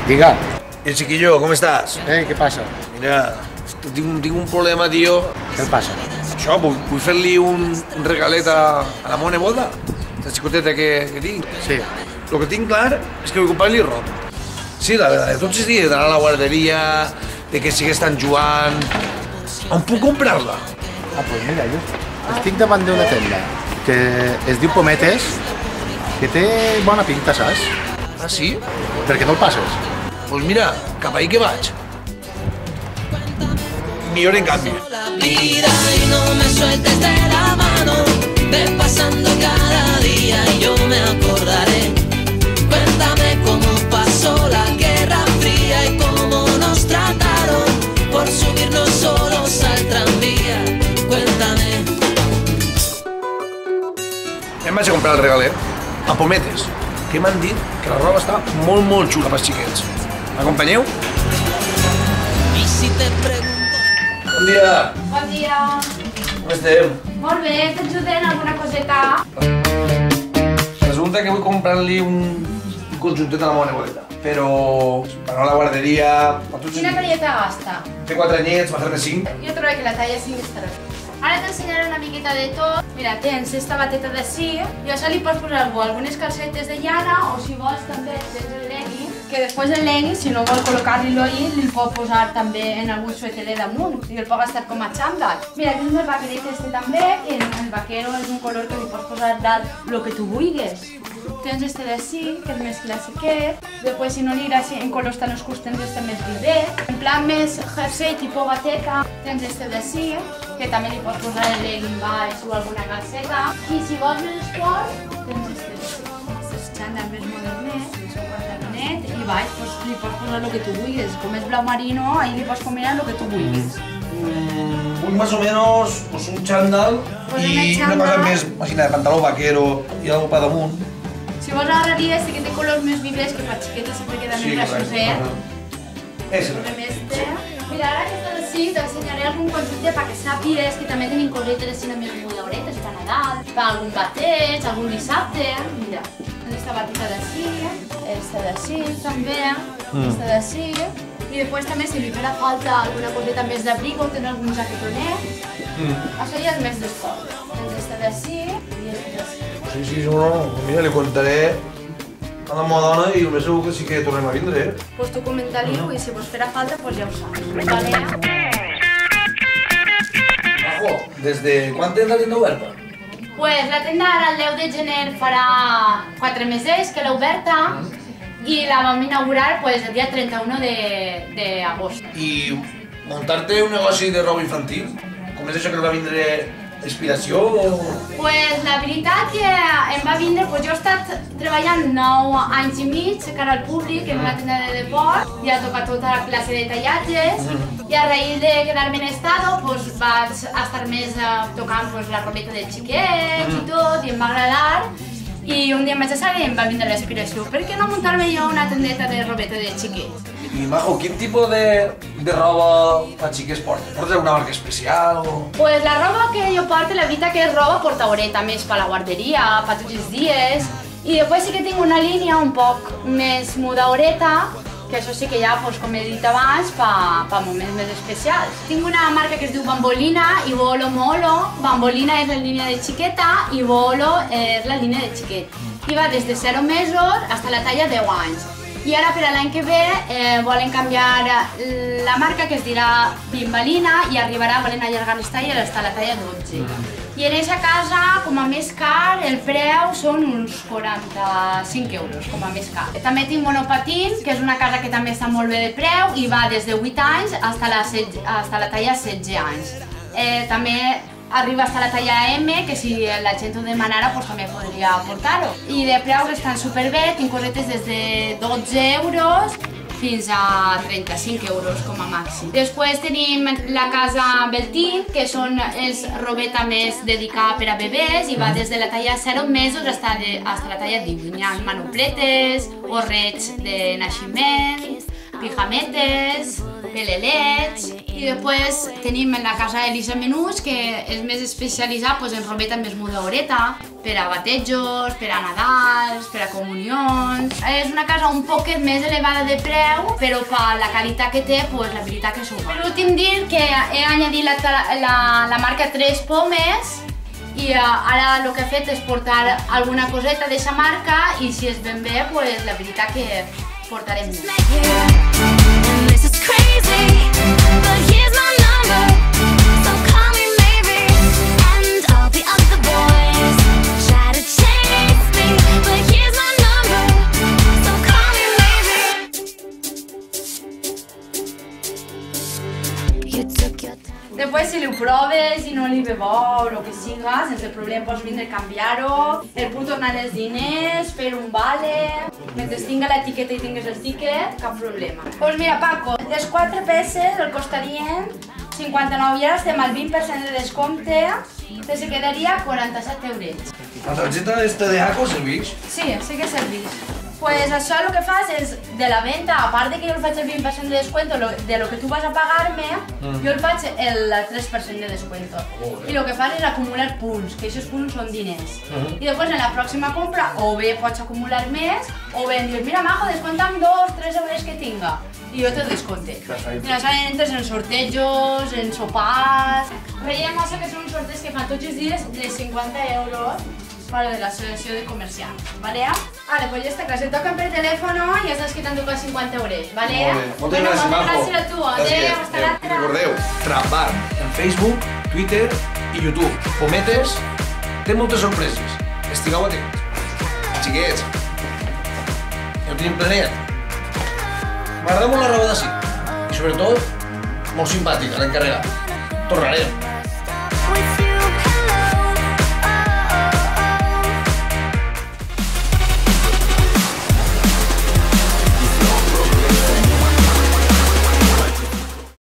Diga. Chiquillo, ¿cómo estás? Què passa? Mira, tinc un problema, tio. Què passa? Això, vull fer-li un regalet a la meva neboda, la xicoteta que tinc. Sí. Lo que tinc clar és que vull comprar-li roba. Sí, la verdad, tots els dies d'anar a la guarderia, de que sigui estan jugant... On puc comprar-la? Ah, doncs mira, jo estic davant d'una tenda que es diu Pometes, que té bona pinta, saps? Ah, sí? Per què no el passes? Pues mira, cap ahí que vaig. Millor en canvi. Vida y no me sueltes de la mano, ve pasando cada día y yo me acordaré. Cuéntame cómo pasó la Guerra Fría y cómo nos trataron por subirnos solos al tranvía. Cuéntame. Em vaig a comprar el regalet a Pometes, que m'han dit que la roba està molt xula pels xiquets. M'acompanyeu? Y si te pregunto... Bon dia! Bon dia. Com estem? Molt bé, t'ajudem en alguna coseta? Resulta que vull comprar-li un conjuntet a la meva nebodeta, però per anar a la guarderia... Quina talleta gasta? Té 4 anyets, va fer-ne 5. Jo trobo que la talla 5 estarà bé. Ara t'ensenyaré una miqueta de tot. Mira, tens esta bateta d'ací, i això li pots posar algunes calcetes de llana, o si vols també tens el legging, que després el legging, si no vol col·locar-li-lo ahí, li pot posar també en algun suéter de damunt, i el pot gastar com a xandall. Mira, tens el vaqueret este també, que el vaquero és un color que li pots posar dalt el que tu vulguis. Tens este d'ací, que és més classiquet, després si no li agrada en colors tan oscurs tens este més vivet. En plan més jersei, tipus bateca, tens este d'ací, que també li pots posar el legging baix o alguna calceta. I si vols més esport, tens este d'ací. Aquests xandall més modernets, que són pantalonet, i baix li pots posar el que tu vulguis. Com és blau marino, ahí li pots combinar el que tu vulguis. Vull més o menys un xandall i una cosa més, imagina, de pantaló vaquero i algo per damunt. Si vols agarrar-li este que té colors més vives, que per xiquetes sempre queda més gracioset. Ese. Mira, ara que estàs així, t'ensenyaré algun conjunte perquè sàpigues que també tenim cosetes així més modaoretes per Nadal, per algun bateig, algun dissabte. Mira, aquesta batita d'ací, aquesta d'ací també, aquesta d'ací. I després també si li farà falta alguna coseta més d'abrigo, tens algun jaquetonet. Això ja és més d'esport. Tens aquesta d'ací i aquesta d'ací. Sí, no, mira, li contaré a la meva dona i només segur que sí que tornem a vindre, Pues tu comenta-li-ho i si vos farà falta, pues ja ho saps. Vale? Majo, des de quan tens la tienda oberta? Pues la tenda ara el 10 de gener farà 4 mesos que l'ha oberta i la vam inaugurar pues, el dia 31 d'agost. I muntar-te un negoci de roba infantil? Com és això que no va vindre inspiració o...? Pues la veritat que em va vindre, pues jo he estat treballant 9 anys i mig cara al públic en una tenda de deport, ja he tocat tota la classe de tallatges i a raïs de quedar-me en estado pues, vaig estar més tocant pues, la robeta de xiquets i tot i em va agradar. I un dia em vaig estar i em va vindre l'aspiració. Per què no muntar-me jo una tendeta de robeta de xiquets? I Majo, quin tipus de roba a xiques portes? Portes alguna marca especial o...? Pues la roba que jo porto, la veritat que és roba portaoreta, més per la guarderia, per tots els dies. I després sí que tinc una línia un poc més modaoreta, que això sí que ja, pues, com he dit abans, per moments més especials. Tinc una marca que es diu Bambolina i Volo Molo. Bambolina és la línia de xiqueta i Volo és la línia de xiquet. I va des de 0 mesos fins a la talla 10 anys. I ara per a l'any que ve volen canviar la marca que es dirà Bimbalina i arribarà, volen allargar les talles fins a la talla 12. I en aquesta casa, com a més car, el preu són uns 45 euros, com a més car. També tinc Monopatín, que és una casa que també està molt bé de preu i va des de 8 anys fins a la talla 16 anys. També arriba fins a la talla M, que si la gent ho demanara pues, també podria portar-ho. I de preus estan superbé, tinc cosetes des de 12 euros fins a 35 euros com a màxim. Després tenim la casa Beltín, que és robeta més dedicada per a bebès i va des de la talla 0 mesos fins a la talla 18. Hi ha manopletes, gorrets de naixement, pijametes, pelelets, I després tenim en la casa Elisa Menús, que és més especialitzat en robeta més mudaoreta, per a batejos, per a Nadals, per a comunions. És una casa un poquet més elevada de preu, però per la qualitat que té, la veritat que s'ho va. Per últim dir que he añadit la marca Tres Pomes, i ara el que he fet és portar alguna coseta d'aquesta marca i si és ben bé, la veritat que portarem més. Després, si li ho proves i no li ve bo o el que siga, sense problema pots vindre a canviar-ho, el puc tornar els diners, fer un vale, mentre tinga l'etiqueta i tingues el tiquet, cap problema. Doncs mira, Paco, les 4 peces el costarien 59 i ara estem al 20% de descompte, te se quedaria 47 €. La targeta de ACO serveix? Sí, sí que serveix. Pues això el que fas és, de la venda, a part de que jo el faig el 20% de descuento de lo que tu vas a pagar-me, jo el faig el 3% de descuento. I el que fas és acumular punts, que aquests punts són diners. I després en la pròxima compra o bé pots acumular més, o bé em dius, mira Majo, desconta'm 2-3 € que tinga. I jo te'l descompte. Mira, entres en sortejos, en sopars... Veiem això que són sorteig que fan tots els dies de 50 € para de l'associació de comerciants, ¿vale? Vale, pues ya está, que se tocan per teléfono y ya estás quitando casi 50 €, ¿vale? Moltes gràcies, Majo. Moltes gràcies a tu, adéu, hasta l'altra. Recordeu, Trapbar en Facebook, Twitter i YouTube. Pometes, té moltes sorpreses. Estigueu atents. Xiquets, ja ho tenim planeat. M'agrada molt la roba d'ací. I sobretot, molt simpàtica, l'encarregat. Tornarem.